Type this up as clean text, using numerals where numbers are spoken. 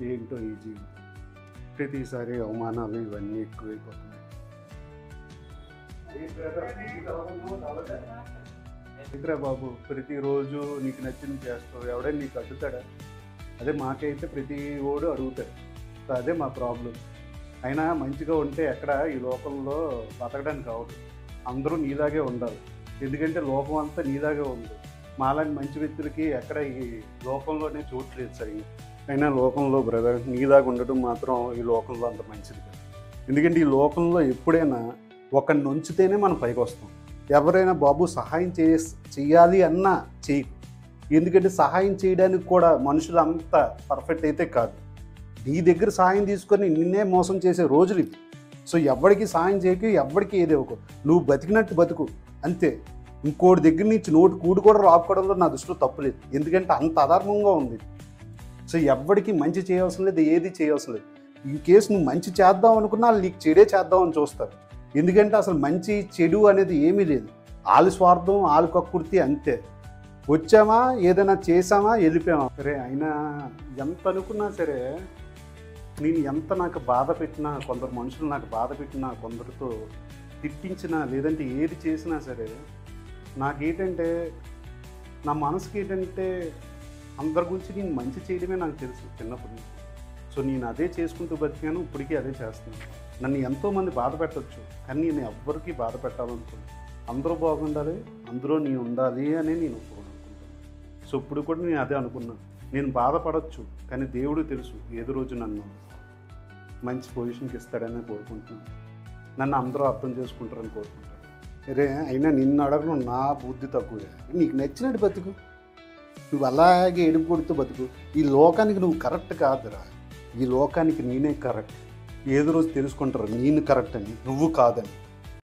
ఏంటో ఈ జీవితం ప్రతిసారి అవమానాలు ఇవన్నీ ఎక్కువైపోతున్నాయి. ఏంట్రా బాబు ప్రతిరోజు నీకు నచ్చింది చేస్తావు, ఎవడైనా నీకు అడ్డుతాడా? అదే మాకైతే ప్రతి ఓడు అడుగుతాడు. సో అదే మా ప్రాబ్లం. అయినా మంచిగా ఉంటే ఎక్కడ ఈ లోకంలో బతకడానికి అవ్వదు. అందరూ నీలాగే ఉండాలి, ఎందుకంటే లోకం అంతా నీలాగే ఉంది. మాలాంటి మంచి వ్యక్తులకి ఎక్కడ ఈ లోకంలోనే చోట్లేదు సరిగ్గా. అయినా లోకంలో బ్రదర్ నీలాగా ఉండడం మాత్రం ఈ లోకంలో అంత మంచిది కాదు. ఎందుకంటే ఈ లోకంలో ఎప్పుడైనా ఒకరిని ఉంచితేనే మనం పైకి వస్తాం. ఎవరైనా బాబు సహాయం చేయాలి అన్నా చెయ్యి. ఎందుకంటే సహాయం చేయడానికి కూడా మనుషులు అంత పర్ఫెక్ట్ అయితే కాదు. నీ దగ్గర సహాయం తీసుకొని నిన్నే మోసం చేసే రోజులు ఇవి. సో ఎవరికి సహాయం చేయకు, ఎవరికి ఏది ఇవ్వకు, నువ్వు బతికినట్టు బతుకు అంతే. ఇంకోటి దగ్గర నుంచి నోటి కూడు కూడా రాపుకోవడంలో నా దృష్టిలో తప్పులేదు, ఎందుకంటే అంత అధర్మంగా ఉంది. సో ఎవరికి మంచి చేయవలసిన లేదు, ఏది చేయవలసిన లేదు. ఇన్ కేసు నువ్వు మంచి చేద్దాం అనుకున్నా వాళ్ళు నీకు చెడే చేద్దామని చూస్తారు. ఎందుకంటే అసలు మంచి చెడు అనేది ఏమీ లేదు. వాళ్ళ స్వార్థం, వాళ్ళ కక్కుర్తి అంతే. వచ్చామా ఏదైనా చేసామా వెళ్ళిపోయామా. సరే అయినా ఎంత అనుకున్నా సరే, నేను ఎంత నాకు బాధ పెట్టినా, కొందరు మనుషులు నాకు బాధ పెట్టినా, కొందరితో తిట్టించినా, లేదంటే ఏది చేసినా సరే, నాకేంటంటే నా మనసుకి ఏంటంటే అందరి గురించి నేను మంచి చేయడమే నాకు తెలుసు చిన్నప్పటి నుంచి. సో నేను అదే చేసుకుంటూ బతికాను, ఇప్పటికీ అదే చేస్తున్నాను. నన్ను ఎంతోమంది బాధ పెట్టవచ్చు, కానీ నేను ఎవ్వరికీ బాధ పెట్టాలనుకున్నాను. అందరూ బాగుండాలి, అందులో నేను ఉండాలి అని నేను ఒప్పుకోనుకుంటాను. సో ఇప్పుడు కూడా నేను అదే అనుకున్నాను. నేను బాధపడవచ్చు, కానీ దేవుడు తెలుసు ఏదో రోజు నన్ను మంచి పొజిషన్కి ఇస్తాడని కోరుకుంటున్నాను. నన్ను అందరూ అర్థం చేసుకుంటారని కోరుకుంటాను. అరే అయినా నిన్ను అడగను, నా బుద్ధి తక్కువే. నీకు నచ్చినట్టు బతుకు, నువ్వు అలాగే ఎడుపు కొడుతూ బతుకు. ఈ లోకానికి నువ్వు కరెక్ట్ కాదురా, ఈ లోకానికి నేనే కరెక్ట్. ఏదో రోజు తెలుసుకుంటారు నేను కరెక్ట్ అని, నువ్వు కాదని.